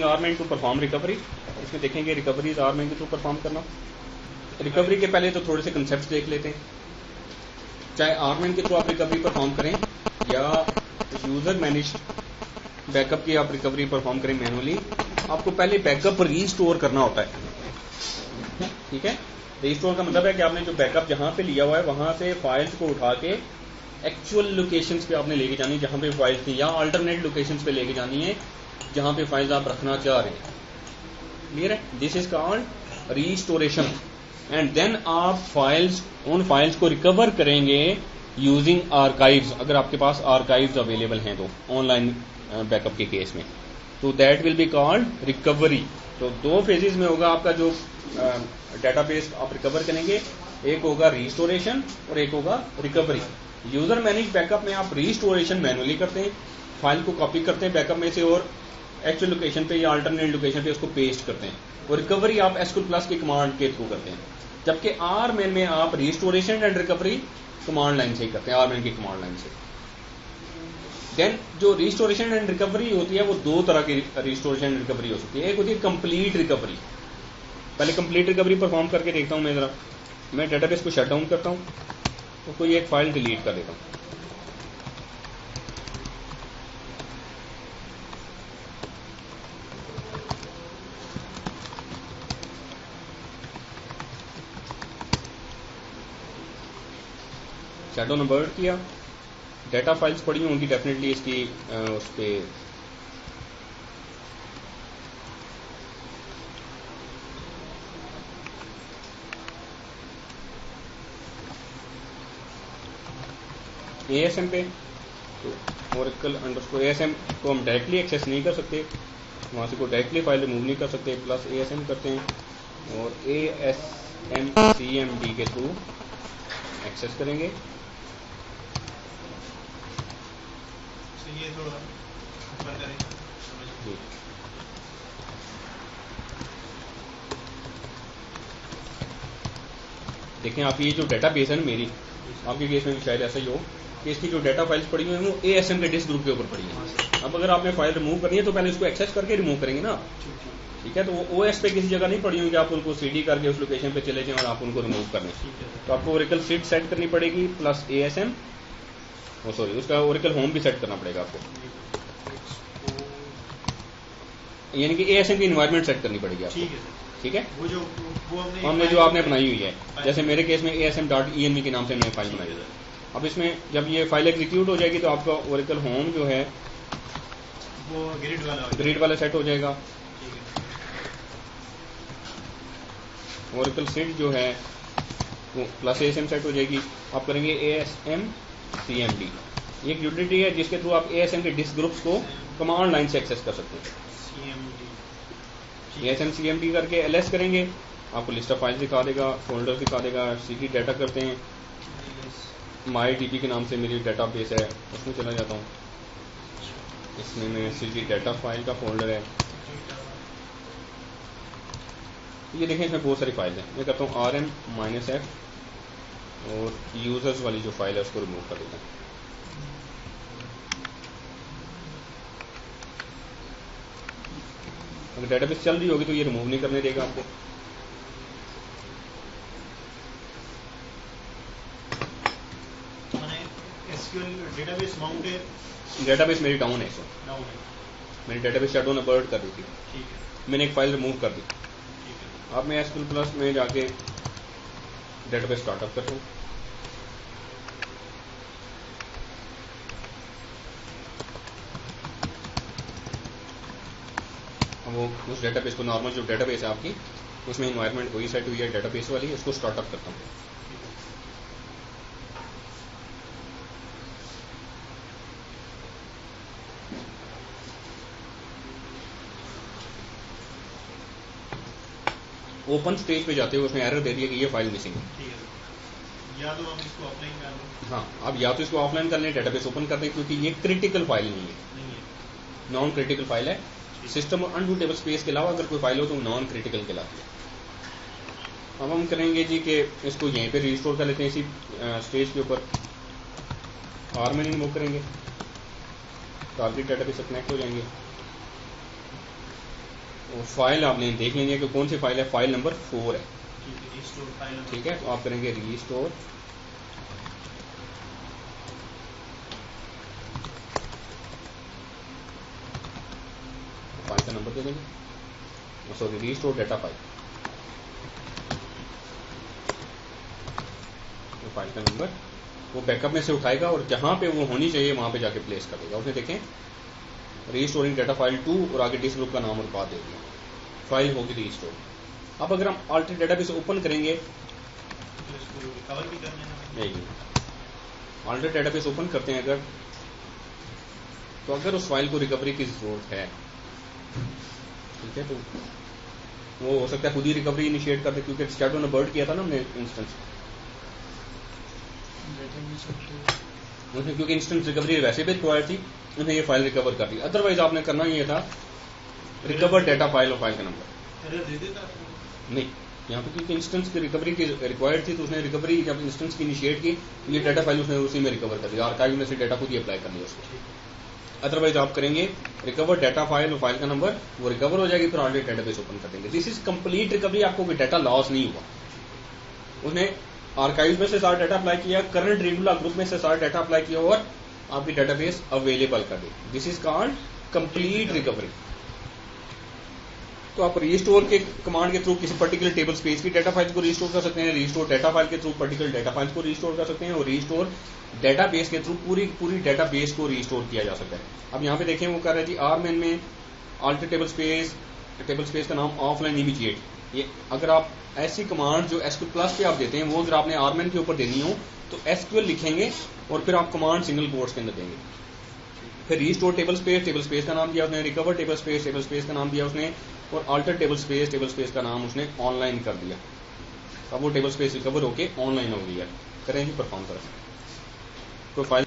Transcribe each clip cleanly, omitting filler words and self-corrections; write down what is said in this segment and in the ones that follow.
आर्मेंट to perform recovery. इसमें देखेंगे recovery is आर्मेंट के थ्रू परफॉर्म करना। रिकवरी के पहले तो थोड़े से कंसेप्ट देख लेते हैं। चाहे आर्मेंट के थ्रू आप रिकवरी परफॉर्म करें या यूजर मैनेज बैकअप की आप रिकवरी परफॉर्म करें मैनुअली, आपको पहले बैकअप रीस्टोर करना होता है। ठीक है, रीस्टोर का मतलब है कि आपने जो बैकअप जहां पे लिया हुआ है वहां से फाइल्स को उठा के एक्चुअल लोकेशंस पे आपने लेके जानी है जहां पे फाइल्स थी, या अल्टरनेट लोकेशंस पे लेके जानी है जहां पे फाइल्स आप रखना चाह रहे हैं। क्लियर है? This is called restoration. And then आप उन फाइल्स को रिकवर करेंगे यूजिंग आर्काइव्स, अगर आपके पास आर्काइव्स अवेलेबल हैं तो ऑनलाइन बैकअप के केस में, तो that will be called recovery. तो दो फेजेस में होगा आपका जो डेटाबेस आप रिकवर करेंगे, एक होगा रीस्टोरेशन और एक होगा रिकवरी। यूजर मैनेज बैकअप में आप रीस्टोरेशन मैनुअली करते हैं, फाइल को कॉपी करते हैं बैकअप में से और एक्चुअल लोकेशन पे या अल्टरनेट लोकेशन पे उसको पेस्ट करते हैं, और रिकवरी आप एसक्यूएल प्लस की कमांड के थ्रू करते हैं। जबकि आरमैन में आप restoration and recovery command line से ही करते हैं, आरमैन की कमांड लाइन से। देन जो रिस्टोरेशन एंड रिकवरी होती है वो दो तरह की रिस्टोरेशन एंड रिकवरी हो सकती है। एक होती है कंप्लीट रिकवरी। पहले कंप्लीट रिकवरी परफॉर्म करके देखता हूं मैं जरा। मैं डेटाबेस को शट डाउन करता हूं तो कोई एक फाइल डिलीट कर देता हूं। शट डाउन अबॉर्ट किया, डेटा फाइल्स पड़ी होंगी डेफिनेटली इसकी उस पर एएसएम पे। तो ओरेकल अंडरस्कोर एएसएम को हम डायरेक्टली एक्सेस नहीं कर सकते, वहाँ से कोई डायरेक्टली फाइल रिमूव नहीं कर सकते, प्लस एएसएम करते हैं और एएसएम सीएमडी के थ्रू एक्सेस करेंगे। ये थोड़ा ऊपर करें जी। देखें आप ये जो डेटाबेस है ना मेरी, आपके केस में भी शायद ऐसा ही हो कि इसकी जो डेटा फाइल्स पड़ी हुई हैं वो एएसएम के डिस्क ग्रुप के ऊपर पड़ी है। अब अगर आपने फाइल रिमूव करनी है तो पहले उसको एक्सेस करके रिमूव करेंगे ना। ठीक है, तो वो ओएस पे किसी जगह नहीं पड़ी हुई कि आप उनको सीडी करके उस लोकेशन पे चले जाएं और आप उनको रिमूव कर लें। तो आपको ओरेकल सीड सेट करनी पड़ेगी प्लस एएसएम, सॉरी उसका ओरेकल होम भी सेट करना पड़ेगा आपको, यानी कि एएसएम की एनवायरनमेंट सेट करनी पड़ेगी आपको। ठीक है, वो हमने जो आपने बनाई हुई है, जैसे मेरे केस में asm.env के नाम से मैंने फाइल बनाई है। अब इसमें जब ये फाइल एग्जीक्यूट हो जाएगी तो आपका ओरेकल होम जो है वो ग्रिड वाला सेट हो जाएगा। ओरेकल सीड जो है वो प्लस एएसएम सेट हो जाएगी। आप करेंगे एएसएम सीएमडी, ये एक यूटिलिटी है जिसके थ्रू आप एएसएम के डिस्क ग्रुप्स को कमांड लाइन से एक्सेस कर सकते हैं। एएसएम सीएमडी करके एलएस करेंगे, आपको लिस्ट ऑफ फाइल्स दिखा देगा, फोल्डर दिखा देगा। सीडी डाटा करते हैं, माई डीबी के नाम से मेरी डाटा बेस है उसमें चला जाता हूँ। इसमें मैं सीडी डाटा फाइल का फोल्डर है, ये देखें इसमें बहुत सारी फाइल है। मैं करता हूँ rm-f और यूजर्स वाली जो फाइल है उसको रिमूव कर देता हूँ। अगर डेटाबेस चल रही होगी तो ये रिमूव नहीं करने देगा आपको। डेटाबेस माउंट है, डेटाबेस मेरी डाउन है, सो डाउन है, मैंने डेटाबेस शट डाउन अबॉर्ट कर दी थी। ठीक है, मैंने एक फाइल रिमूव कर दी। ठीक है। अब मैं एसक्यूएल प्लस में जाके डेटाबेस स्टार्टअप करता हूँ। वो उस डेटाबेस को, नॉर्मल जो डेटाबेस है आपकी उसमें इन्वायरमेंट वही सेट हुई है डेटाबेस वाली, उसको स्टार्टअप करता हूँ। ओपन स्टेज पे जाते हुए उसने एरर दे दिया कि ये फाइल मिसिंग है। ठीक है, या तो हम इसको ऑफलाइन कर लें। हाँ, अब या तो इसको ऑफलाइन कर लें, डेटाबेस ओपन कर दें, क्योंकि ये क्रिटिकल फाइल नहीं है, नॉन क्रिटिकल फाइल है। सिस्टम और अनरूट टेबल स्पेस के अलावा अगर कोई फाइल हो तो नॉन क्रिटिकल कहलाती है। अब हम करेंगे जी कि इसको यहीं पे रिस्टोर कर लेते हैं, इसी स्टेज के ऊपर आर्मेन रिमूव करेंगे, टारगेट डेटाबेस से कनेक्ट हो जाएंगे। और फाइल आप देख लेंगे कि कौन सी फाइल है, फाइल नंबर 4 है। Restore file. ठीक है, तो आप करेंगे रीस्टोर, फाइल का नंबर दे देंगे, सॉरी रीस्टोर डाटा फाइल, तो फाइल का नंबर वो बैकअप में से उठाएगा और जहां पे वो होनी चाहिए वहां पे जाके प्लेस कर देगा। उसने देखें रीस्टोरिंग डाटा फाइल 2 और आगे डिस्क ग्रुप का नाम और बात दे दिया, फाइल होगी रीस्टोर। अब अगर हम अल्टरनेट डेटाबेस ओपन करेंगे तो इसको रिकवर भी करना है। नहीं, अल्टरनेट डेटाबेस ओपन करते हैं अगर, तो अगर उस फाइल को रिकवरी की जरूरत है, ठीक है, तो वो हो सकता है खुद ही रिकवरी इनिशिएट कर दे, क्योंकि शैडो ने बर्ड किया था ना हमने इंस्टेंस, क्योंकि इंस्टेंस रिकवरी वैसे भी रिक्वायर्ड थी, उन्हें ये फाइल रिकवर कर दी। अदरवाइज आपने करना ये था रिकवर डाटा फाइल और फाइल का नंबर। एरर दे देता नहीं, यहाँ पे क्योंकि इंस्टेंस की रिकवरी की रिक्वायर्ड थी, तो उसने रिकवरी जब इंस्टेंस की इनिशिएट की, ये डाटा फाइल उसने उसी में रिकवर कर दिया, आर्काइव में से डाटा खुद ही अप्लाई कर लिया उसको। अदरवाइज आप करेंगे रिकवर डाटा फाइल और फाइल का नंबर, वो रिकवर हो जाएगी, फिर ऑलरेडी डेटाबेस ओपन कर देंगे। दिस इज कंप्लीट रिकवरी, आपको कोई डाटा लॉस नहीं हुआ। उसने आर्काइव में से सारा डाटा अप्लाई किया, करंट रेगुलर ग्रुप में से सारा डाटा अप्लाई किया और आपकी डेटाबेस अवेलेबल कर दी। This is called complete recovery. तो आप रीस्टोर के कमांड के थ्रू किसी पर्टिकुलर टेबल स्पेस की डाटा फाइल को रीस्टोर कर सकते हैं, रीस्टोर डाटा फाइल के थ्रू पर्टिकुलर डाटा फाइल को रीस्टोर कर सकते हैं, और रीस्टोर डेटाबेस के थ्रू पूरी डेटाबेस को रीस्टोर किया जा सकता है। अब यहाँ पे देखें वो कर रहा है जी आरमेन में अल्टर टेबल स्पेस का नाम ऑफलाइन इमीडिएट। ये अगर आप ऐसी कमांड जो SQL प्लस पे आप देते हैं, वो अगर आपने आरमेन के ऊपर देनी हो तो SQL लिखेंगे और फिर आप कमांड सिंगल कोट्स के अंदर देंगे। फिर रीस्टोर टेबल स्पेस का नाम दिया उसने, रिकवर टेबल स्पेस का नाम दिया उसने, और अल्टर टेबल स्पेस का नाम उसने ऑनलाइन कर दिया। अब वो टेबल स्पेस रिकवर होके ऑनलाइन हो गया। करें जी परफॉर्म करें profile.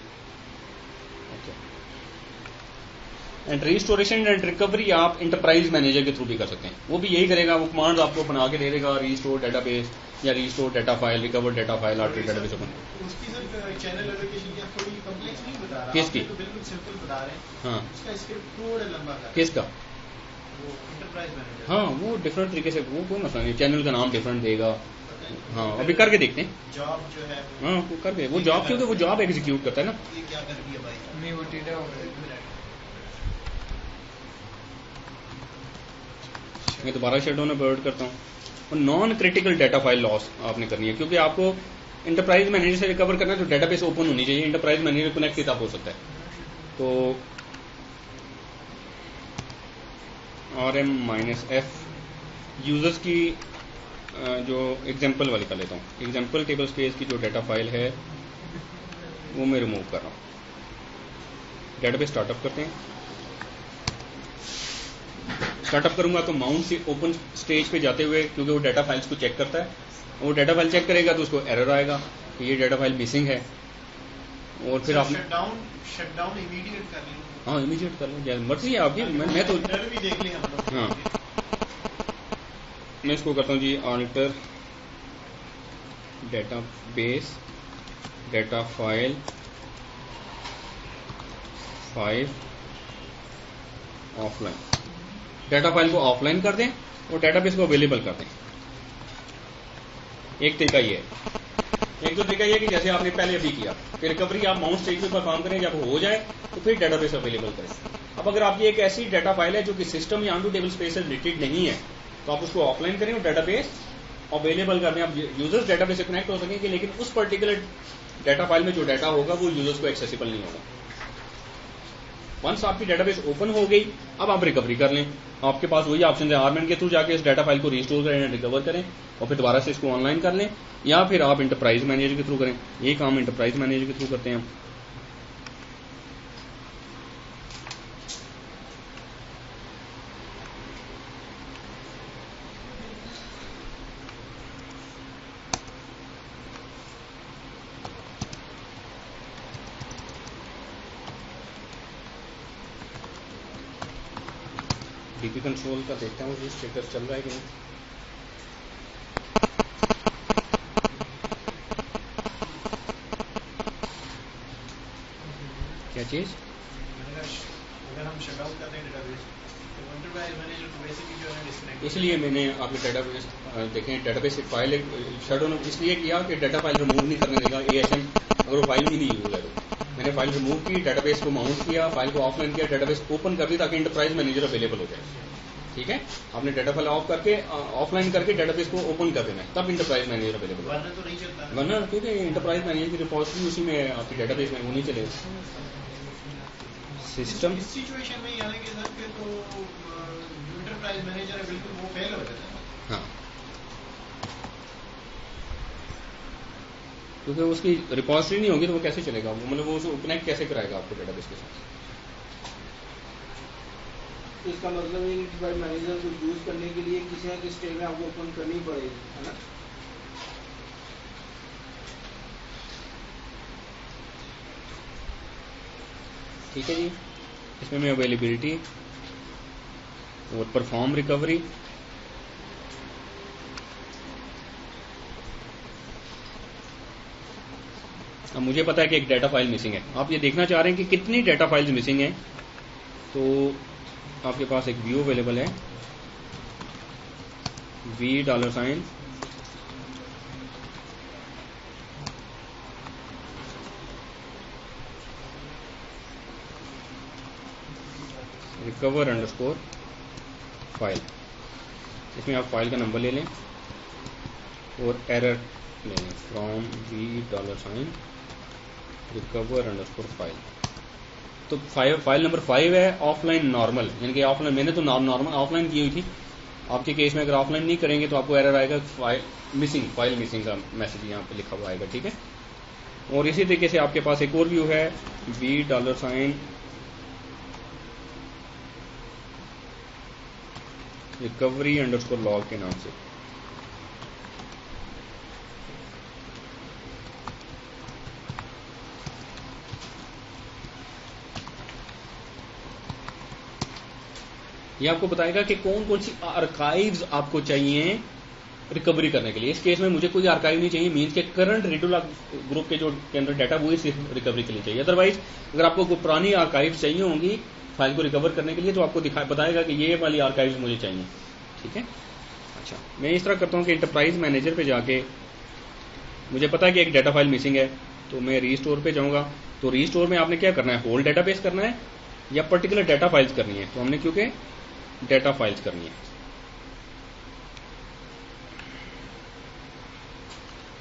And restoration and recovery आप इंटरप्राइज मैनेजर के थ्रू भी कर सकते हैं, वो भी यही करेगा, वो कमांड आपको बना के दे देगा, रीस्टोर डेटाबेस या restore data file, recover data file, alter database open. उसकी सर चैनल एलोकेशन की थोड़ी कॉम्प्लेक्स नहीं बता रहा, किसकी? तो बिल्कुल सिंपल बता रहे हैं। हाँ, उसका स्क्रिप्ट थोड़ा लंबा कर किसका? वो इंटरप्राइज मैनेजर। हाँ, वो डिफरेंट तरीके से, वो कोई मसला नहीं, चैनल का नाम डिफरेंट देगा। हाँ, अभी करके देखते हैं। जॉब जो है हाँ, वो करके, वो जॉब क्योंकि वो जॉब एग्जीक्यूट करता है ना। ये क्या कर दिया भाई? नहीं वो डेटा हो रहा है। मैं दोबारा शटडाउन अबॉर्ट करता हूँ। और non critical data file loss आपने करनी है, क्योंकि आपको इंटरप्राइज मैनेजर से रिकवर करना है तो डेटाबेस ओपन होनी चाहिए, इंटरप्राइज मैनेजर कनेक्ट ही तब हो सकता है। तो RM-F यूजर्स की जो एग्जांपल वाली कर लेता हूँ, एग्जांपल टेबल स्पेस की जो डाटा फाइल है वो मैं रिमूव कर रहा हूँ। डेटाबेस स्टार्टअप करते हैं। स्टार्टअप करूंगा तो माउंट से ओपन स्टेज पे जाते हुए, क्योंकि वो डाटा फाइल्स को चेक करता है, वो डाटा फाइल चेक करेगा तो उसको एरर आएगा कि ये डाटा फाइल मिसिंग है, और फिर आप शटडाउन इमीडिएट कर लें। हाँ, इमीडिएट कर लें, जैसे मर्जी है आपकी। मैं तो एरर भी देख लें हम लोग। हाँ, मैं इसको करता हूँ जी alter database data file 5 offline. Data file को ऑफलाइन कर दें और डेटाबेस को अवेलेबल कर दें। एक तरीका ये है। एक तो तरीका ये कि जैसे आपने पहले अभी किया कि रिकवरी आप माउंट स्टेज पे परफॉर्म करें, जब हो जाए तो फिर डेटाबेस अवेलेबल करें। अब अगर आपकी एक ऐसी डाटा फाइल है जो कि सिस्टम या ऑन टू टेबल स्पेस से रिलेटेड नहीं है, तो आप उसको ऑफलाइन करें और डेटाबेस अवेलेबल कर दें। आप यूजर्स डेटाबेस से कनेक्ट हो सकेंगे, लेकिन उस पर्टिकुलर डाटा फाइल में जो डाटा होगा वो यूजर्स को एक्सेसिबल नहीं होगा। वंस आपकी डेटाबेस ओपन हो गई, अब आप रिकवरी कर लें। आपके पास वही ऑप्शन है, आरमेन के थ्रू जाके इस डाटा फाइल को रीस्टोर करें, रिकवर करें और फिर दोबारा से इसको ऑनलाइन कर लें, या फिर आप इंटरप्राइज मैनेजर के थ्रू करें। ये काम इंटरप्राइज मैनेजर के थ्रू करते हैं हम। डीपी कंट्रोल का देखता हूँ स्टेटस चल रहा है कि नहीं। क्या चीज? अगर हम शटडाउन करते हैं डेटाबेस एंटरप्राइज मैनेजर तो बेसिकली जो है डिस्कनेक्ट। इसलिए मैंने आपके डेटाबेस देखें, डेटाबेस एक फाइल शेडो ने इसलिए किया कि डाटा फाइल रिमूव नहीं करने देगा ASM, अगर वो फाइल ही नहीं यूज है तो मैंने फाइल रिमूव की, डेटाबेस को माउंट किया, फाइल को ऑफलाइन किया, डेटाबेस ओपन कर दी ताकि इंटरप्राइज मैनेजर अवेलेबल हो जाए। ठीक है, आपने डाटा फाइल ऑफ करके ऑफलाइन करके डेटाबेस को ओपन कर देना है, तब इंटरप्राइज मैनेजर अवेलेबल होगा। वरना तो नहीं चलता। वरना क्योंकि इंटरप्राइज मैनेजर की रिपोजिटरी उसी में आपकी डेटाबेस में वो नहीं चलेगा सिस्टम। इस सिचुएशन में यानी कि सर फिर तो एंटरप्राइज मैनेजर है बिल्कुल वो फेल हो जाता है। हाँ, क्योंकि उसकी रिपोजिटरी नहीं होगी तो वो कैसे चलेगा, वो मतलब वो उसको कनेक्ट कैसे कराएगा आपको डेटाबेस के साथ। इसका मतलब ये एंटरप्राइज मैनेजर को यूज करने के लिए किसी ना किसी स्टेज में आपको ओपन करनी पड़ेगी, है ना। ठीक है जी, इसमें मैं अवेलेबिलिटी और परफॉर्म रिकवरी, अब मुझे पता है कि एक डाटा फाइल मिसिंग है, आप ये देखना चाह रहे हैं कि कितनी डाटा फाइल्स मिसिंग हैं, तो आपके पास एक व्यू अवेलेबल है $, recover _ फाइल। इसमें आप फाइल का नंबर ले लें और एरर ले लें फ्रॉम $, recover _ फाइल। तो फाइल नंबर 5 है ऑफलाइन नॉर्मल, यानी कि ऑफलाइन मैंने तो नॉर्मल ऑफलाइन की हुई थी। आपके केस में अगर ऑफलाइन नहीं करेंगे तो आपको एरर आएगा फाइल मिसिंग का मैसेज यहाँ पे लिखा हुआ आएगा। ठीक है, और इसी तरीके से आपके पास एक और व्यू है $, recovery _ log के नाम से। ये आपको बताएगा कि कौन कौन सी आर्काइव्स आपको चाहिए रिकवरी करने के लिए। इस केस में मुझे कोई आर्काइव नहीं चाहिए, मीन्स के करंट रेडुला ग्रुप के जो के अंदर डाटा वो ही सिर्फ रिकवरी के लिए चाहिए। अदरवाइज अगर आपको कोई पुरानी आर्काइव चाहिए होंगी फाइल को रिकवर करने के लिए तो आपको बताएगा कि ये वाली आर्काइव्स मुझे चाहिए। ठीक है, अच्छा मैं इस तरह करता हूँ कि इंटरप्राइज मैनेजर पे जाके मुझे पता है कि एक डाटा फाइल मिसिंग है, तो मैं रीस्टोर पे जाऊँगा। तो रीस्टोर में आपने क्या करना है, होल डाटाबेस करना है या पर्टिकुलर डाटा फाइल्स करनी है। तो हमने क्योंकि डाटा फाइल्स करनी है।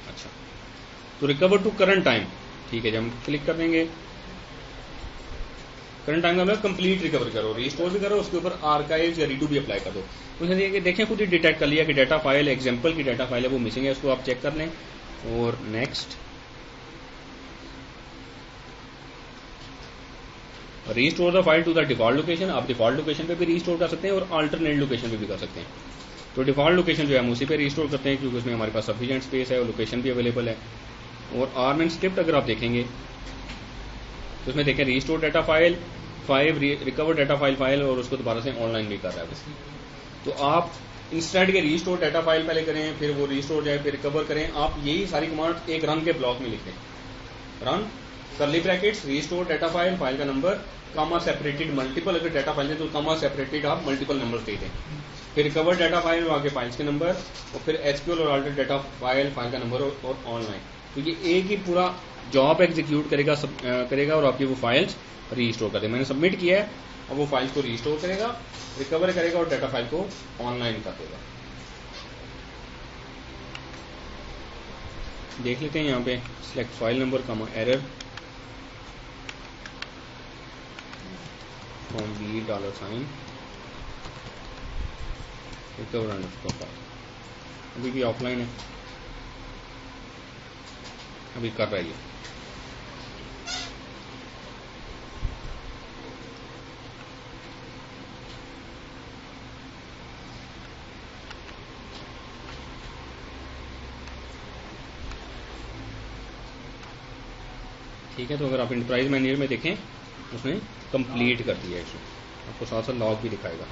अच्छा, तो रिकवर टू करंट टाइम, ठीक है, जब हम क्लिक कर देंगे करंट टाइम का मतलब कंप्लीट रिकवर करो, रीस्टोर भी करो, उसके ऊपर आर्काइव्स या रीडू भी अप्लाई कर दो। तो देखें खुद ही डिटेक्ट कर लिया कि डाटा फाइल एग्जांपल की डाटा फाइल है वो मिसिंग है, उसको आप चेक कर लें और next restore the file to the default location. आप डिफॉल्ट लोकेशन पे भी रीस्टोर कर सकते हैं और अल्टरनेट लोकेशन पे भी कर सकते हैं। तो डिफॉल्ट लोकेशन जो है हम उसी पे रीस्टोर करते हैं क्योंकि उसमें हमारे पास सफिशिएंट स्पेस है और लोकेशन भी अवेलेबल है। और आर्म एंड स्क्रिप्ट अगर आप देखेंगे तो उसमें देखें restore data file 5 recover data file और उसको दोबारा से ऑनलाइन भी कर रहा है। तो आप इंस्टेड के रीस्टोर डाटा फाइल पहले करें, फिर वो रीस्टोर जाए, फिर रिकवर करें, आप यही सारी कमांड एक रन के ब्लॉक में लिखें। Run curly brackets restore data file का नंबर कामा सेपरेटेड मल्टीपल, अगर डाटा फाइल है तो कामा सेपरेटेड आप मल्टीपल नंबर दे दें। फिर रिकवर डाटा फाइल आगे फाइल्स के नंबर और फिर SQL और अल्टर डाटा फाइल का नंबर और ऑनलाइन। तो ये एक ही पूरा जॉब एग्जीक्यूट करेगा और आपकी वो फाइल्स रीस्टोर कर देगा। मैंने सबमिट किया है, अब वो फाइल्स को रीस्टोर करेगा, रिकवर करेगा और डाटा फाइल को ऑनलाइन कर देगा। देख लेते हैं यहाँ पे select file number comma error from $, recover _ file. अभी भी ऑफलाइन है, अभी कर रही है। ठीक है, तो अगर आप एंटरप्राइज मैनेजर में देखें उसने कंप्लीट कर दिया है, आपको साथ साथ लॉग भी दिखाएगा।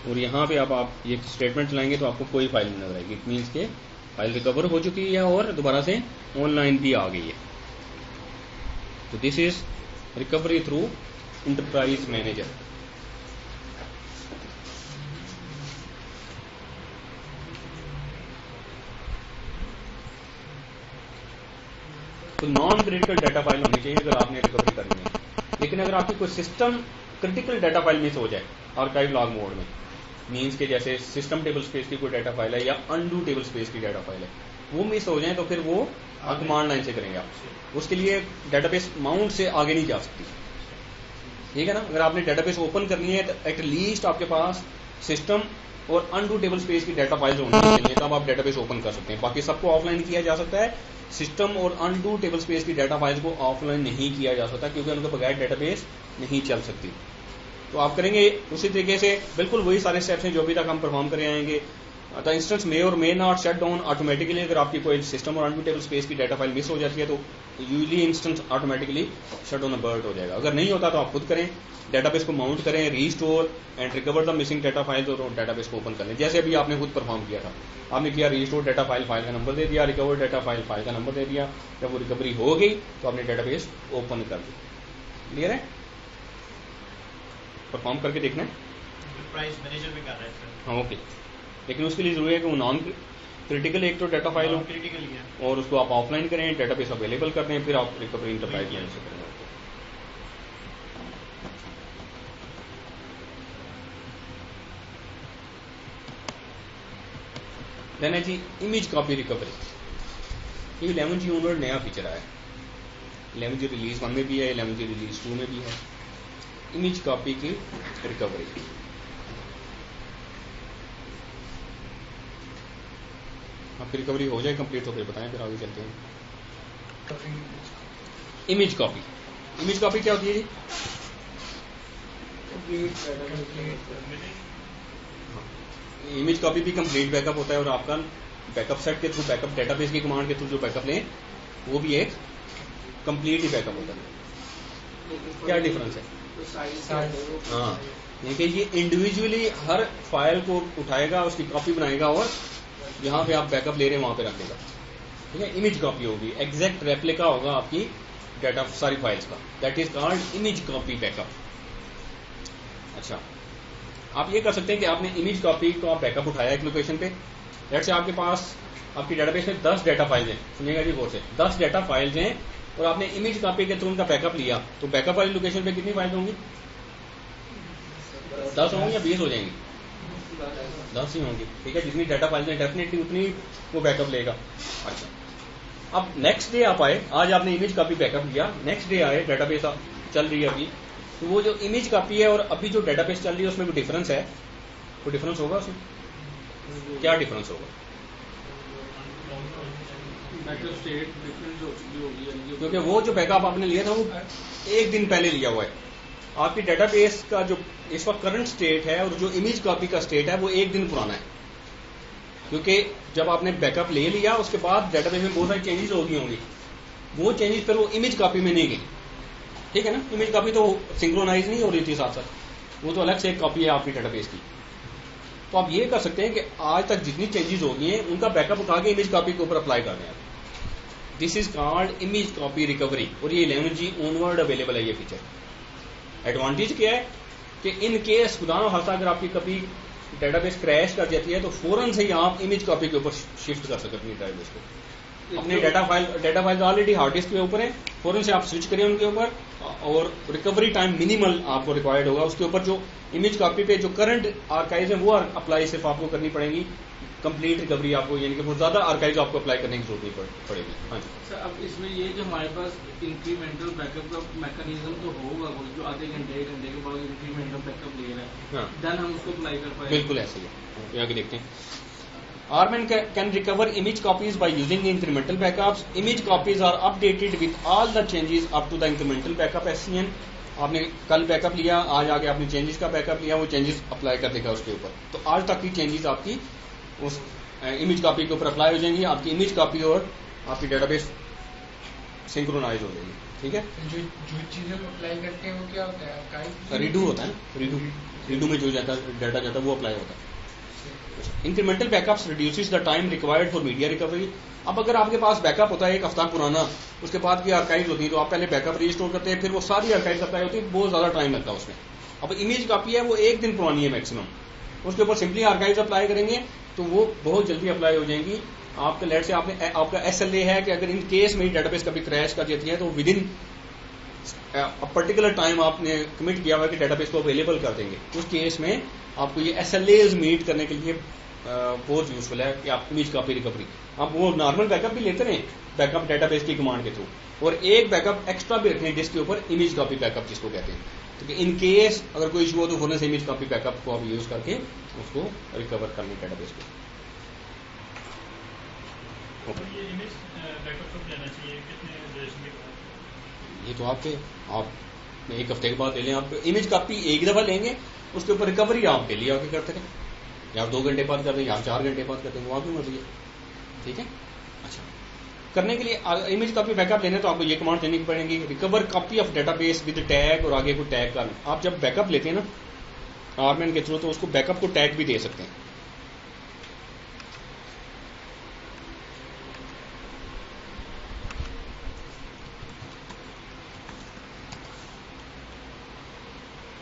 और यहाँ पे आप ये स्टेटमेंट चलाएंगे तो आपको कोई फाइल नहीं नजर आएगी। इट मीन्स के फाइल रिकवर हो चुकी है और दोबारा से ऑनलाइन भी आ गई है। तो this is recovery through enterprise manager. तो नॉन क्रिटिकल डाटा फाइल होनी चाहिए अगर आपने रिकवरी करनी है। लेकिन अगर आपकी कोई system critical data file miss हो जाए आर्काइव लॉग मोड में, मीन्स के जैसे सिस्टम टेबल स्पेस की कोई डाटा फाइल है या अनडू टेबल स्पेस की डाटा फाइल है, वो मिस हो जाए तो फिर वो कमांड लाइन से करेंगे आप। उसके लिए डेटाबेस माउंट से आगे नहीं जा सकती, ठीक है ना। अगर आपने डेटाबेस ओपन करनी है तो एटलीस्ट आपके पास system or undo table space की डाटा फाइल्स होनी चाहिए, तब आप डेटाबेस ओपन कर सकते हैं। बाकी सबको ऑफलाइन किया जा सकता है, system or undo table space की डाटा फाइल्स को ऑफलाइन नहीं किया जा सकता, क्योंकि उनके बगैर डेटाबेस नहीं चल सकती। तो आप करेंगे उसी तरीके से, बिल्कुल वही सारे स्टेप्स हैं जो अभी तक हम परफॉर्म करे आएंगे। The instance may or may not shut down automatically. अगर आपकी कोई system or undo table space की डाटा फाइल मिस हो जाती है तो usually instance automatically shut down abort हो जाएगा। अगर नहीं होता तो आप खुद करें, डेटाबेस को माउंट करें, restore and recover the missing data files और डेटाबेस को ओपन कर लें, जैसे अभी आपने खुद परफॉर्म किया था। आपने किया रीस्टोर डाटा फाइल, फाइल का नंबर दे दिया, रिकवर डाटा फाइल, फाइल का नंबर दे दिया। जब वो रिकवरी हो गई तो आपने डेटाबेस ओपन कर दी। क्लियर है? परफॉर्म करके देखना है। प्राइस मैनेजर भी कर रहे हैं सर। हाँ ओके, लेकिन उसके लिए जरूरी है कि वो नॉन क्रिटिकल एक तो डाटा फाइल हो क्रिटिकल ही है। और उसको आप ऑफलाइन करें, डेटाबेस अवेलेबल कर दें, फिर आप रिकवरी इंटरप्राइज लाइन से करें। देन है जी इमेज कॉपी रिकवरी। ये 11G ऑनवर्ड नया फीचर आया है। 11G रिलीज 1 में भी है, 11G रिलीज 2 में भी है। इमेज कॉपी की रिकवरी। आपकी रिकवरी हो जाए कंप्लीट तो फिर बताएं, फिर आगे चलते हैं। इमेज कॉपी, इमेज कॉपी क्या होती है जी? इमेज कॉपी भी कंप्लीट बैकअप होता है और आपका बैकअप सेट के थ्रू, बैकअप डेटाबेस की कमांड के थ्रू जो बैकअप लें वो भी एक कंप्लीट ही बैकअप होता है। क्या डिफरेंस है? हाँ, देखिए ये इंडिविजुअली हर फाइल को उठाएगा, उसकी कॉपी बनाएगा और जहां पे आप बैकअप ले रहे हैं वहां पे रखेगा। ठीक है, इमेज कॉपी होगी, एग्जैक्ट रेप्लिका होगा आपकी डाटा सारी फाइल्स का, that is called image copy backup. अच्छा, आप ये कर सकते हैं कि आपने इमेज कॉपी को आप बैकअप उठाया एक लोकेशन पे, लेट्स से आपके पास आपकी डेटाबेस में 10 डाटा फाइल्स हैं, सुनिएगा जी गौर से, 10 डाटा फाइल्स हैं और आपने इमेज कॉपी के थ्रू उनका बैकअप लिया, तो बैकअप वाली लोकेशन पे कितनी फाइल्स होंगी? 10 होंगी या 20 हो जाएंगी? 10 ही होंगी। ठीक है, जितनी डाटा फाइल्स हैं डेफिनेटली उतनी वो बैकअप लेगा। अच्छा, अब नेक्स्ट डे आप आए, आज आपने इमेज कॉपी बैकअप लिया, नेक्स्ट डे आए, डेटाबेस चल रही है अभी, तो वो जो इमेज कॉपी है और अभी जो डेटाबेस चल रही है उसमें कोई डिफरेंस है? कोई डिफरेंस होगा उसमें? क्या डिफरेंस होगा? क्योंकि वो जो बैकअप आपने लिया था वो एक दिन पहले लिया हुआ है। आपकी डेटाबेस का जो इस वक्त करंट स्टेट है और जो इमेज कॉपी का स्टेट है वो एक दिन पुराना है, क्योंकि जब आपने बैकअप ले लिया उसके बाद डेटाबेस में बहुत सारी चेंजेस हो गई होंगी, वो चेंजेस फिर वो इमेज कॉपी में नहीं गई। ठीक है ना, इमेज कॉपी तो सिंक्रोनाइज नहीं हो रही थी साथ साथ, वो तो अलग से एक कॉपी है आपकी डेटाबेस की। तो आप ये कर सकते हैं कि आज तक जितनी चेंजेस हो गई हैं उनका बैकअप उठा के इमेज कॉपी के ऊपर अप्लाई कर दें। This is called image copy recovery और ये 11G ऑनवर्ड अवेलेबल है ये फीचर। एडवांटेज क्या है कि इन केस खुदा न खास्ता अगर आपकी कभी डेटाबेस क्रैश कर जाती है तो फौरन से ही आप इमेज कॉपी के ऊपर शिफ्ट कर सकते हैं डेटाबेस को। अपने data file already hard disk के ऊपर है, फौरन से आप स्विच करें उनके ऊपर और रिकवरी टाइम मिनिमल आपको रिक्वायर्ड होगा। उसके ऊपर जो इमेज कॉपी पे जो करंट आर्काइव है वो अप्लाई सिर्फ आपको करनी पड़ेगी, कंप्लीट रिकवरी आपको, यानी कि बहुत ज्यादा आर्काइव आपको अप्लाई करने की जरूरत नहीं पड़ेगी। हाँ जी सर, अब इसमें ये कि हमारे पास इंक्रीमेंटल बैकअप का मैकेनिज्म तो होगा, जो आधे घंटे 1 घंटे के बाद इंक्रीमेंटल बैकअप ले रहा है, हाँ, देन हम उसको अप्लाई कर पाएंगे। बिल्कुल ऐसे ही है। आगे देखते हैं। Armin can recover image copies by using the incremental backups. Image copies are updated with all the changes up to the incremental backup SCN. आपने कल बैकअप लिया, आज आगे आपने चेंजेस का बैकअप लिया, वो चेंजेस अप्लाई कर देगा उसके ऊपर। तो आज तक की चेंजेस आपकी उस इमेज कॉपी के ऊपर अप्लाई हो जाएंगी, आपकी इमेज कॉपी और आपकी डेटाबेस सिंक्रोनाइज हो जाएगी। ठीक है, जो चीजें अप्लाई करते हैं वो क्या होता है? रीडू होता है ना, रीडू में जो डाटा जाता है वो अप्लाई होता है। Incremental backups reduces the time required for media recovery. अब अगर आपके पास बैकअप होता है 1 हफ्ता पुराना, उसके बाद की आर्काइव्स होती है, तो आप पहले बैकअप रीस्टोर करते हैं, फिर वो सारी आर्काइव्स अप्लाई होती है, बहुत ज्यादा टाइम लगता है उसमें। अब इमेज कॉपी है वो 1 दिन पुरानी है मैक्सिमम, उसके ऊपर सिंपली आर्काइव्स अप्लाई करेंगे तो वो बहुत जल्दी अप्लाई हो जाएंगी आपका लेट से आपका SLA है कि अगर इन केस मेरी डेटाबेस कभी क्रैश कर देती है तो विद इन पर्टिकुलर टाइम आपने कमिट किया हुआ है कि डेटाबेस को अवेलेबल कर देंगे। उस केस में आपको ये SLAs मीट करने के लिए बहुत यूजफुल है कि आप इमेज कॉपी रिकवरी, आप वो नॉर्मल बैकअप भी लेते रहें बैकअप डेटाबेस की कमांड के थ्रू, और एक बैकअप एक्स्ट्रा भी रखें डिस्क के ऊपर, इमेज कॉपी बैकअप जिसको कहते हैं, तो इन केस अगर कोई इशू हो तो फौरन से इमेज कॉपी बैकअप को आप यूज करके उसको रिकवर कर लें डेटाबेस को। ये इमेज बैकअप कब लेना चाहिए, कितने ड्यूरेशन के बाद? ये तो आप एक हफ्ते के बाद ले लें। आप इमेज कॉपी एक दफा लेंगे, उसके ऊपर रिकवरी आप डेली आके करते रहें, या 2 घंटे बाद कर दें या 4 घंटे बाद कर दें, वो आपकी मर्जी है। ठीक है। अच्छा, करने के लिए इमेज कॉपी बैकअप लेने तो आपको ये कमांड देनी पड़ेगी, recover copy of database with tag, और आगे को टैग का। आप जब बैकअप लेते हैं ना आरमैन के थ्रू, तो उसको बैकअप को टैग भी दे सकते हैं।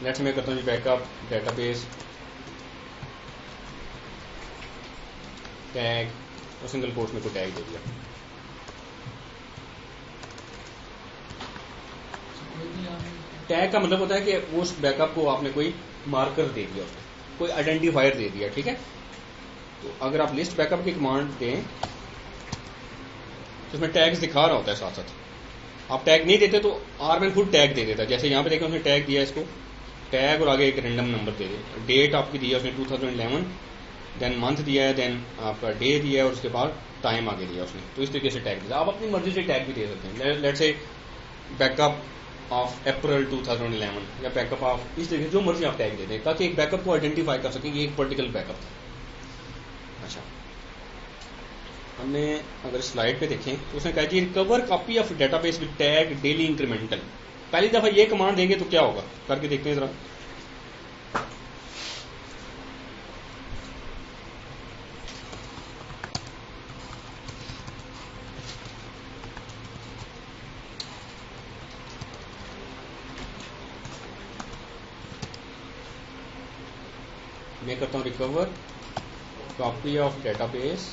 नेक्स्ट मैं करता हूँ बैकअप डेटाबेस टैग, और सिंगल कोट्स में को टैग दे दिया। टैग का मतलब होता है कि उस बैकअप को आपने कोई मार्कर दे दिया, उसको कोई आइडेंटिफायर दे दिया। ठीक है। तो अगर आप लिस्ट बैकअप की कमांड दें तो उसमें टैग्स दिखा रहा होता है साथ साथ। आप टैग नहीं देते तो आरमैन खुद टैग दे देता है। जैसे यहाँ पे देखें उसने टैग दिया, इसको टैग और आगे एक रैंडम नंबर दे दिया, डेट आपकी दी है उसने 2011, देन मंथ दिया है, देन आपका डे दिया है, और उसके बाद टाइम आगे दिया उसने। तो इस तरीके से टैग दिया। आप अपनी मर्जी से टैग भी दे सकते हैं। Let's say backup of April 2011 या बैकअप ऑफ, इस तरीके जो मर्जी आप टैग दे दें ताकि एक बैकअप को आइडेंटिफाई कर सकें कि एक पर्टिकुलर बैकअप था। अच्छा, हमने अगर स्लाइड पे देखें तो उसने कहा जी recover copy of database with tag daily incremental. पहली दफा ये कमांड देंगे तो क्या होगा, करके देखते हैं जरा। मैं करता हूं recover copy of database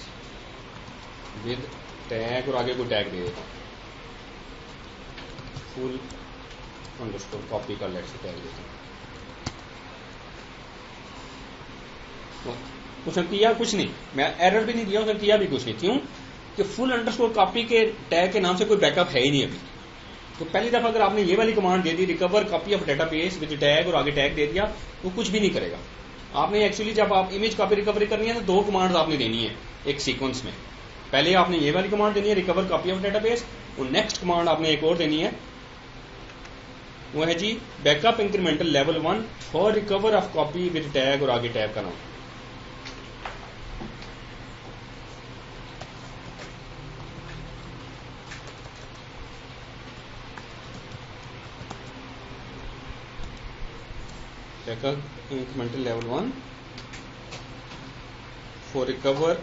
with tag, और आगे को टैग दे देता हूं, फुल अंडरस्कोर कॉपी का लेट से टैग देता हूं। उसने किया कुछ नहीं, मैं एरर भी नहीं दिया, उसने किया भी कुछ नहीं। क्यों कि फुल अंडरस्कोर कॉपी के टैग के नाम से कोई बैकअप है ही नहीं अभी। तो पहली दफा अगर आपने ये वाली command they the recover copy of database with tag और आगे टैग दे दिया तो कुछ भी नहीं करेगा। आपने एक्चुअली जब आप इमेज कॉपी रिकवरी करनी है तो 2 कमांड आपने देनी है एक सीक्वेंस में। पहले आपने ये वाली कमांड देनी है रिकवर कॉपी ऑफ डेटाबेस, और नेक्स्ट कमांड आपने एक और देनी है, वो है जी backup incremental level 1 for recover of copy with tag, और आगे टैग का नाम। Backup incremental level 1 for recover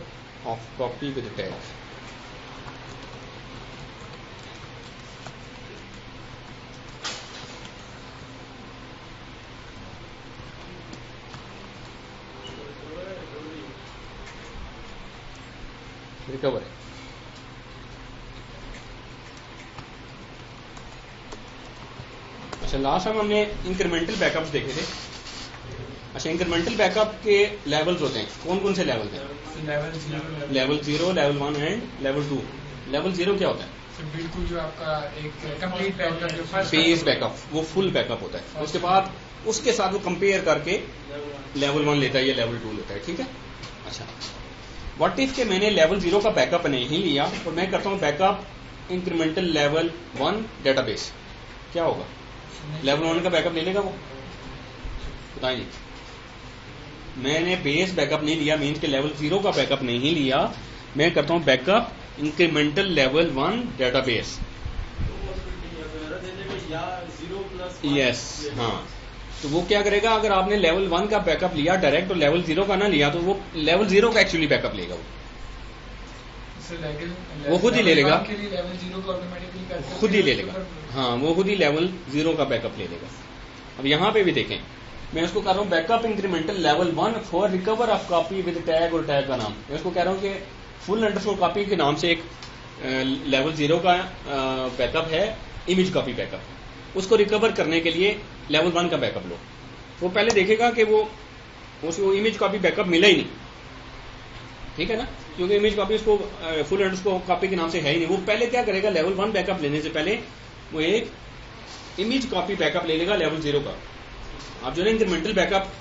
of copy with tag. Recover है। अच्छा, लास्ट टाइम हमने इंक्रीमेंटल बैकअप्स देखे थे। अच्छा, इंक्रीमेंटल बैकअप के लेवल्स होते हैं, कौन कौन से लेवल थे? Level 0, level 1 and level 2। Level 0 क्या होता है? बिल्कुल जो आपका एक कंप्लीट बैकअप जो फर्स्ट बेस बैकअप, वो फुल बैकअप होता है। उसके बाद उसके साथ वो कंपेयर करके लेवल 1 लेता है या लेवल 2 लेता है। ठीक है। अच्छा, व्हाट इफ के मैंने लेवल 0 का बैकअप नहीं लिया और मैं करता हूं बैकअप इंक्रीमेंटल लेवल 1 डेटाबेस, क्या होगा? लेवल 1 का बैकअप ले लेगा वो? बताइए। मैंने बेस बैकअप नहीं लिया, मीन्स के लेवल 0 का बैकअप नहीं लिया, मैं करता हूं backup incremental level 1 database. Yes, हाँ। तो वो क्या करेगा, अगर आपने लेवल 1 का बैकअप लिया डायरेक्ट और लेवल 0 का ना लिया तो वो लेवल 0 का एक्चुअली बैकअप लेगा वो खुद ही ले लेगा, खुद ही ले लेगा। हाँ, वो खुद ही लेवल 0 का बैकअप ले लेगा। अब यहाँ पे भी देखें, मैं उसको कह रहा हूँ backup incremental level 1 for recover of copy with tag और टैग का नाम। मैं उसको कह रहा हूँ कि फुल अंडरस्कोर कॉपी के नाम से एक लेवल 0 का बैकअप है, इमेज कॉपी बैकअप। उसको रिकवर करने के लिए लेवल 1 का बैकअप लो। वो पहले देखेगा कि वो उसको इमेज कॉपी बैकअप मिला ही नहीं, ठीक है ना, क्योंकि इमेज कॉपी उसको फुल अंडरस्कोर कॉपी के नाम से है ही नहीं। वो पहले क्या करेगा, लेवल 1 बैकअप लेने से पहले वो एक इमेज कॉपी बैकअप ले लेगा लेवल 0 का। आप जो है इंक्रीमेंटल बैकअप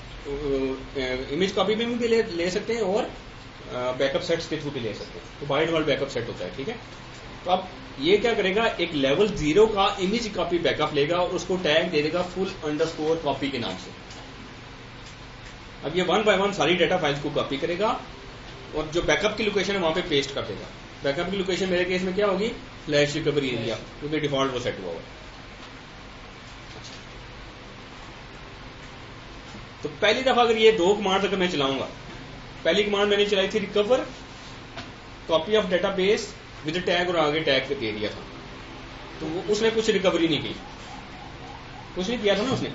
इमेज कॉपी में भी ले सकते हैं और बैकअप सेट्स के थ्रू भी ले सकते हैं। तो बाय डिफॉल्ट बैकअप सेट होता है, ठीक है। तो अब ये क्या करेगा, एक लेवल 0 का इमेज कॉपी बैकअप लेगा और उसको टैग दे देगा फुल अंडरस्कोर कॉपी के नाम से। अब ये 1 बाय 1 सारी डेटा फाइल्स को कॉपी करेगा और जो बैकअप की लोकेशन है वहां पे पेस्ट कर देगा। बैकअप की लोकेशन मेरे केस में क्या होगी, फ्लैश रिकवरी एरिया, क्योंकि डिफॉल्ट वो सेट हुआ हुआ है। तो पहली दफा अगर ये 2 कमांड अगर मैं चलाऊंगा, पहली कमांड मैंने चलाई थी recover copy of database with tag और आगे टैग दे दिया था, तो वो उसने कुछ रिकवरी नहीं की, कुछ नहीं किया था ना उसने।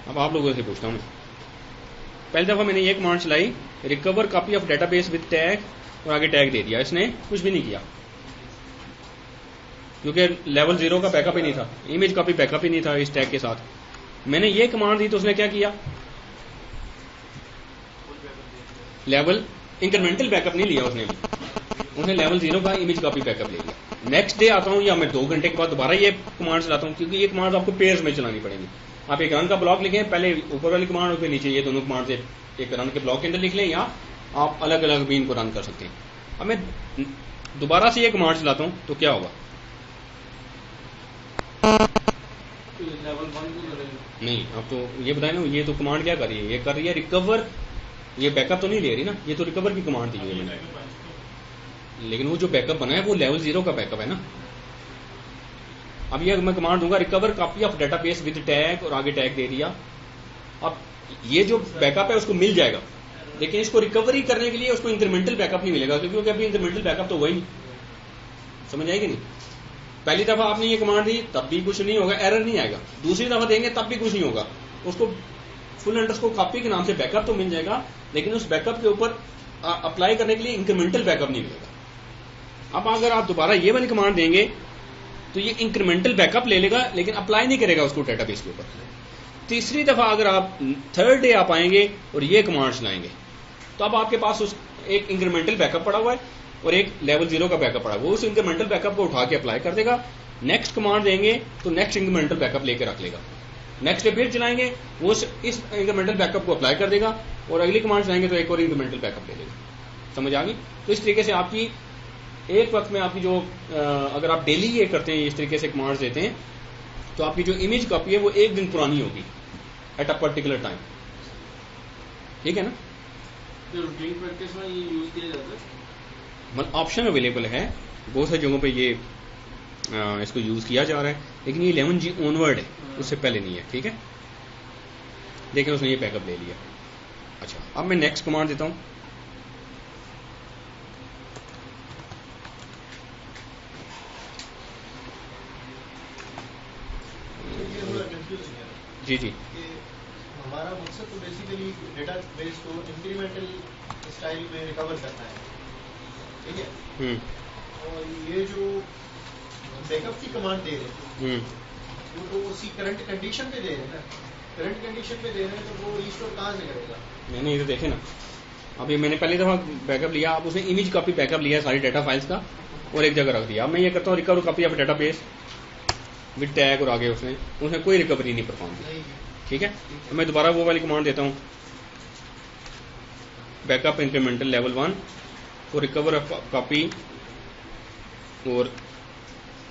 अब आप लोगों से पूछता हूं मैं, पहली दफा मैंने ये कमांड चलाई recover copy of database with tag और आगे टैग दे दिया, इसने कुछ भी नहीं किया क्योंकि लेवल 0 का बैकअप ही नहीं था, इमेज कॉपी बैकअप ही नहीं था इस टैग के साथ। मैंने ये कमांड दी तो उसने क्या किया, लेवल इंक्रीमेंटल बैकअप नहीं लिया उसने लेवल 0 का इमेज कॉपी बैकअप ले लिया। नेक्स्ट डे आता हूं या मैं 2 घंटे के बाद दोबारा ये कमांड चलाता हूं, क्योंकि ये कमांड आपको पेयर्स में चलानी पड़ेगी। आप एक रन का ब्लॉक लिखें, पहले ऊपर वाली कमांड और फिर नीचे ये दोनों कमांड से एक रन के ब्लॉक के अंदर लिख लें, या आप अलग अलग भी इनको रन कर सकते हैं। अब मैं दोबारा से ये कमांड चलाता हूं तो क्या होगा, लेवल 1 को करेगा नहीं। अब तो ये बताए ना, ये तो कमांड क्या कर रही है, ये कर रही है रिकवर, ये बैकअप तो नहीं ले रही ना, ये तो रिकवर की कमांड दी है मैंने, लेकिन वो जो बैकअप बना है वो लेवल 0 का बैकअप है ना। अब ये मैं कमांड दूंगा recover copy of database with tag और आगे टैग दे दिया। अब ये जो बैकअप है उसको मिल जाएगा, लेकिन इसको रिकवरी करने के लिए उसको इंक्रीमेंटल बैकअप नहीं मिलेगा, क्योंकि अभी इंक्रीमेंटल बैकअप तो वही नहीं, समझ आएगी नहीं। पहली दफा आपने ये कमांड दी तब भी कुछ नहीं होगा, एरर नहीं आएगा। दूसरी दफा देंगे तब भी कुछ नहीं होगा, उसको फुल अंडरस्कोर कॉपी के नाम से बैकअप तो मिल जाएगा, लेकिन उस बैकअप के ऊपर अप्लाई करने के लिए इंक्रीमेंटल बैकअप नहीं मिलेगा। अब अगर आप दोबारा ये वाली कमांड देंगे तो ये इंक्रीमेंटल बैकअप ले लेगा, लेकिन अप्लाई नहीं करेगा उसको डेटाबेस के ऊपर। तीसरी दफा अगर आप 3rd डे आप आएंगे और ये कमांड चलाएंगे तो अब आपके पास उस एक इंक्रीमेंटल बैकअप पड़ा हुआ है और एक लेवल 0 का बैकअप पड़ा है, वो उस इंक्रीमेंटल बैकअप को उठा के अप्लाई कर देगा। नेक्स्ट कमांड देंगे तो नेक्स्ट इंक्रीमेंटल बैकअप लेके रख लेगा। नेक्स्ट डे फिर चलाएंगे, वो इस इंक्रीमेंटल बैकअप को अप्लाई कर देगा और अगली कमांड चलाएंगे तो एक और इंक्रीमेंटल बैकअप ले लेगा। समझ आ गई? तो इस तरीके से आपकी एक वक्त में आपकी जो अगर आप डेली ये करते हैं, इस तरीके से कमांड्स देते हैं, तो आपकी जो इमेज कॉपी है वो 1 दिन पुरानी होगी एट अ पर्टिकुलर टाइम, ठीक है ना। रूटीन प्रैक्टिस में ये यूज किया जाता है, मतलब ऑप्शन अवेलेबल है, बहुत सारी जगहों पे ये इसको यूज किया जा रहा है, लेकिन ये 11G ऑनवर्ड है, उससे पहले नहीं है, ठीक है। देखिए उसने ये बैकअप ले लिया। अच्छा, अब मैं नेक्स्ट कमांड देता हूं, जी जी। हमारा मकसद तो बेसिकली डेटाबेस को इंक्रीमेंटल स्टाइल में रिकवर करना है, ठीक है। और ये जो बैकअप की कमांड दे रहे हैं वो तो उसी करंट कंडीशन पे दे रहे हैं ना, करंट कंडीशन पे दे रहे हैं, तो वो रिस्टोर कहाँ से करेगा? नहीं, ये देखे ना, अभी मैंने पहली दफा बैकअप लिया, अब उसने इमेज कॉपी बैकअप लिया सारी डेटा फाइल्स का और एक जगह रख दिया। अब मैं ये करता हूँ recover copy of database with tag और आगे उसने कोई रिकवरी नहीं परफॉर्म की, ठीक है। मैं दोबारा वो वाली कमांड देता हूँ बैकअप इंक्रीमेंटल लेवल 1 को रिकवर कॉपी और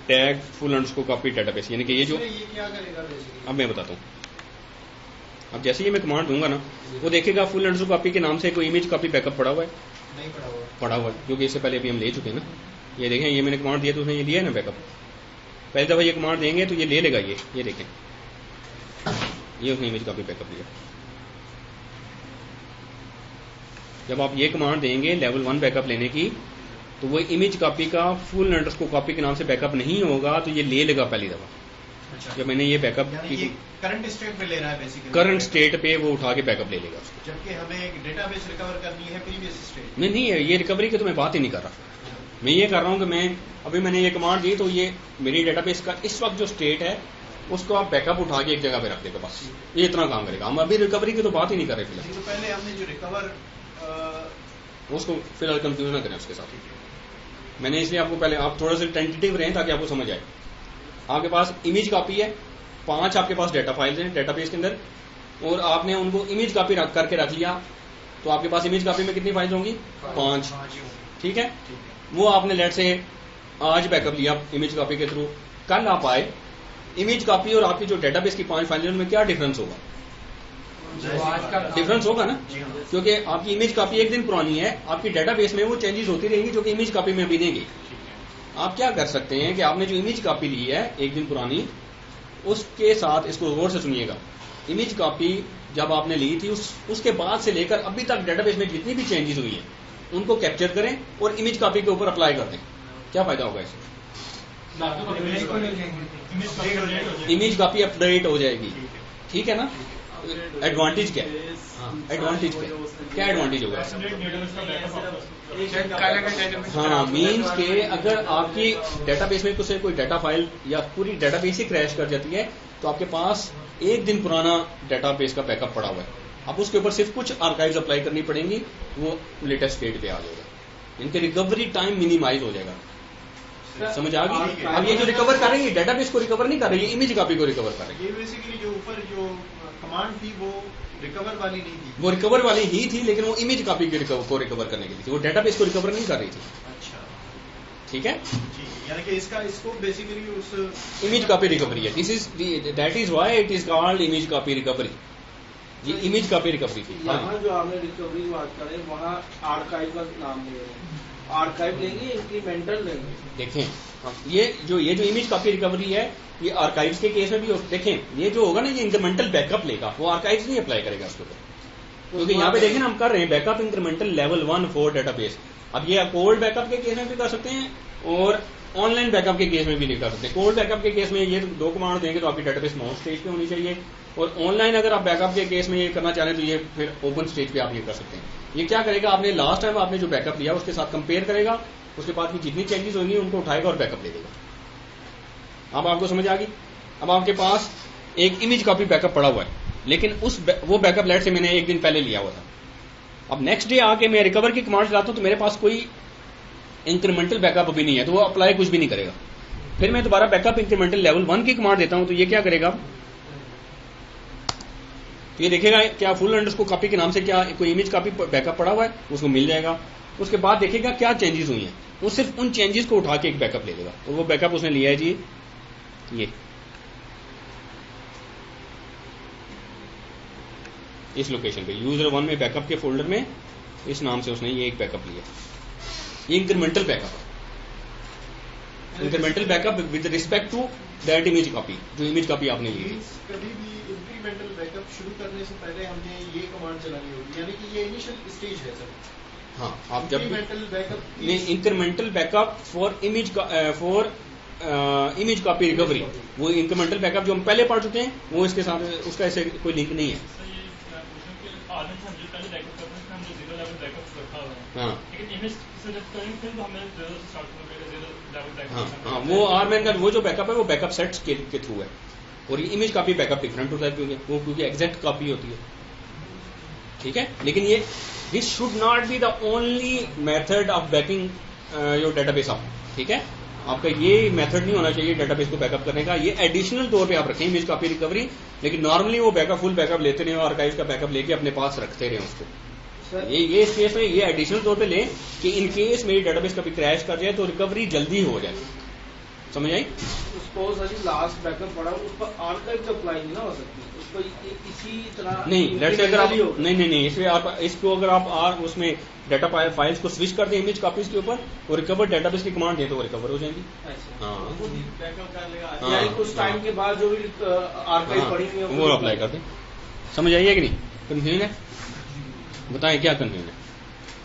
tag full underscore copy database, यानी कि ये जो ये क्या करेगा बेसिकली? अब मैं बताता हूँ। अब जैसे ही मैं कमांड दूंगा ना, वो देखेगा फुल अंडरस्कोर कॉपी के नाम से कोई इमेज कॉपी बैकअप पड़ा हुआ है, नहीं पड़ा हुआ है, क्योंकि इससे पहले अभी हम ले चुके हैं ना। ये देखें, ये मैंने कमांड दिया तो उसने ये लिया है ना बैकअप। पहली दफा ये कमांड देंगे तो ये ले लेगा, ये देखें, ये उसने इमेज कॉपी बैकअप लिया। जब आप ये कमांड देंगे लेवल 1 बैकअप लेने की, तो वो इमेज कॉपी का फुल अंडरस्कोर कॉपी के नाम से बैकअप नहीं होगा, तो ये ले लेगा पहली दफा। अच्छा। जब मैंने ये बैकअप यानी ये करंट स्टेट पे ले रहा है बेसिकली, करंट स्टेट पे वो उठा के बैकअप ले लेगा उसको। जबकि हमें एक डेटाबेस रिकवर करनी है प्रीवियस स्टेट। नहीं ये रिकवरी की तो मैं बात ही नहीं कर रहा। मैं ये कर रहा हूँ कि मैं अभी मैंने ये कमांड दी तो ये मेरी डेटाबेस का इस वक्त जो स्टेट है उसको आप बैकअप उठा के एक जगह पे रख देगा, बस ये इतना काम करेगा। हम अभी रिकवरी की तो बात ही नहीं कर रहे फिलहाल। तो पहले हमने जो रिकवर उसको फिलहाल कंफ्यूज ना करें उसके साथ। मैंने इसलिए आपको पहले आप थोड़ा सा टेंटेटिव रहें ताकि आपको समझ आए। आपके पास इमेज कॉपी है, 5 आपके पास डेटा फाइल्स हैं डेटाबेस के अंदर, और आपने उनको इमेज कॉपी करके रख लिया, तो आपके पास इमेज कॉपी में कितनी फाइल्स होंगी? 5। ठीक है, वो आपने लेट से आज बैकअप लिया इमेज कॉपी के थ्रू, कल आप आए, इमेज कॉपी और आपकी जो डेटाबेस की 5 फाइलें उनमें क्या डिफरेंस होगा? डिफरेंस होगा ना, क्योंकि आपकी इमेज कॉपी एक दिन पुरानी है, आपकी डेटाबेस में वो चेंजेस होती रहेंगी जो कि इमेज कॉपी में अभी नहीं गई। आप क्या कर सकते हैं कि आपने जो इमेज कॉपी ली है एक दिन पुरानी, उसके साथ इसको गौर से सुनिएगा, इमेज कॉपी जब आपने ली थी उसके बाद से लेकर अभी तक डेटाबेस में जितनी भी चेंजेस हुई है उनको कैप्चर करें और इमेज कॉपी के ऊपर अप्लाई कर दें। क्या फायदा होगा इससे? इमेज कॉपी अपडेट हो जाएगी। ठीक है ना? एडवांटेज क्या है? एडवांटेज क्या एडवांटेज होगा? हाँ, मीन्स के अगर आपकी डेटाबेस में कुछ कोई डाटा फाइल या पूरी डेटाबेस ही क्रैश कर जाती है तो आपके पास एक दिन पुराना डेटाबेस का बैकअप पड़ा हुआ है, अब उसके ऊपर सिर्फ कुछ आर्काइव्स अप्लाई करनी पड़ेंगी, वो लेटेस्ट स्टेट पे आ जाएगा। इनके रिकवरी टाइम मिनिमाइज हो जाएगा। समझ आ गई? अब ये जो रिकवर कर रही है डेटाबेस को रिकवर नहीं कर रही है, इमेज कॉपी को रिकवर कर रही है। ये बेसिकली जो ऊपर जो कमांड थी वो रिकवर वाली नहीं थी, वो रिकवर वाली ही थी, लेकिन वो इमेज कॉपी को रिकवर करने के लिए थी, वो डेटाबेस को रिकवर नहीं कर रही थी। अच्छा, ठीक है, यानी कि इसको बेसिकली उस इमेज कॉपी रिकवरी है। This is that is why it is called image copy recovery. ये इमेज कॉपी रिकवरी थी। यहाँ जो आपने रिकवरी की बात करें वहाँ आर्काइव का नाम ले रहे हैं, आर्काइव लेंगे इंक्रीमेंटल लेंगे। देखें ये जो इमेज कॉपी रिकवरी है ये आर्काइव्स के केस में भी देखें, ये जो होगा ना ये इंक्रीमेंटल बैकअप लेगा, वो आर्काइव्स नहीं अप्लाई करेगा उसके ऊपर, क्योंकि यहाँ पे देखें ना हम कर रहे हैं backup incremental level 1 for database. अब ये कोल्ड बैकअप के केस में भी कर सकते हैं और ऑनलाइन बैकअप के केस में भी नहीं कर सकते। कोल्ड बैकअप के केस में ये 2 कमांड देंगे तो आपकी डेटाबेस माउंट स्टेज पे होनी चाहिए, और ऑनलाइन अगर आप बैकअप के केस में ये करना चाहें तो ये फिर ओपन स्टेज पे आप ये कर सकते हैं। ये क्या करेगा, आपने लास्ट टाइम आपने जो बैकअप लिया उसके साथ कंपेयर करेगा, उसके बाद की जितनी चेंजेस होंगी उनको उठाएगा और बैकअप ले देगा। अब आपको समझ आ गई? अब आपके पास एक इमेज कॉपी बैकअप पड़ा हुआ है, लेकिन वो बैकअप लेट से मैंने एक दिन पहले लिया हुआ था। अब नेक्स्ट डे आके मैं रिकवर की कमांड चलाता हूं तो मेरे पास कोई इंक्रीमेंटल बैकअप अभी नहीं है, तो वो अप्लाई कुछ भी नहीं करेगा। फिर मैं दोबारा बैकअप इंक्रीमेंटल लेवल 1 की कमांड देता हूं तो ये क्या करेगा, तो ये देखेगा क्या फुल अंडरस्कोर कॉपी के नाम से क्या कोई इमेज कॉपी बैकअप पड़ा हुआ है, उसको मिल जाएगा। उसके बाद देखेगा क्या चेंजेस हुई हैं, वो सिर्फ उन चेंजेस को उठा के एक बैकअप ले लेगा, और वो बैकअप उसने लिया है जी ये इस लोकेशन पे यूजर 1 में बैकअप के फोल्डर में इस नाम से उसने ये एक बैकअप लिया। ये incremental backup with respect to that image copy, जो इमेज कॉपी आपने ली। कभी भी इंक्रीमेंटल बैकअप शुरू करने से पहले हमने ये कमांड चलानी होगी, यानी कि ये इनिशियल स्टेज है सर। हाँ, आप जब इंक्रीमेंटल बैकअप नहीं, incremental backup for image copy recovery, वो इंक्रीमेंटल बैकअप जो हम पहले पढ़ चुके हैं वो इसके साथ उसका ऐसे कोई लिंक नहीं है। हाँ हाँ, वो आरमैन का वो जो बैकअप है वो बैकअप सेट्स के थ्रू है, और ये इमेज कॉपी बैकअप डिफरेंट होता है क्योंकि एग्जैक्ट कॉपी होती है। ठीक है, लेकिन ये this should not be the only method of banking your database up. ठीक है, आपका ये मेथड नहीं होना चाहिए डेटाबेस को बैकअप करने का, ये एडिशनल तौर पे आप रखें इमेज कॉपी रिकवरी, लेकिन नॉर्मली वो बैकअप फुल बैकअप लेते रहे, आर्काइव का बैकअप लेके अपने पास रखते रहे उसको। ये इस केस में ये एडिशनल तौर पे लें कि इन केस मेरी डेटाबेस कभी क्रैश कर जाए तो रिकवरी जल्दी हो जाए। समझ आई? उसको सर लास्ट बैकअप पड़ा उस पर आर्काइव तो अप्लाई नहीं ना हो सकती, उसको इसी तरह नहीं, लेट्स से अगर आप नहीं इसमें आप इसको अगर आप उसमें डाटा फाइल्स को स्विच कर दें इमेज कॉपीज के ऊपर और रिकवर डेटाबेस की कमांड दें तो वो रिकवर हो जाएंगी। हाँ, यानी कुछ टाइम के बाद जो भी आर्काइव पड़ी हुई है वो अप्लाई कर दें। समझ आइए कि नहीं? कंफ्यूजन है? बताएं क्या कंफ्यूजन है?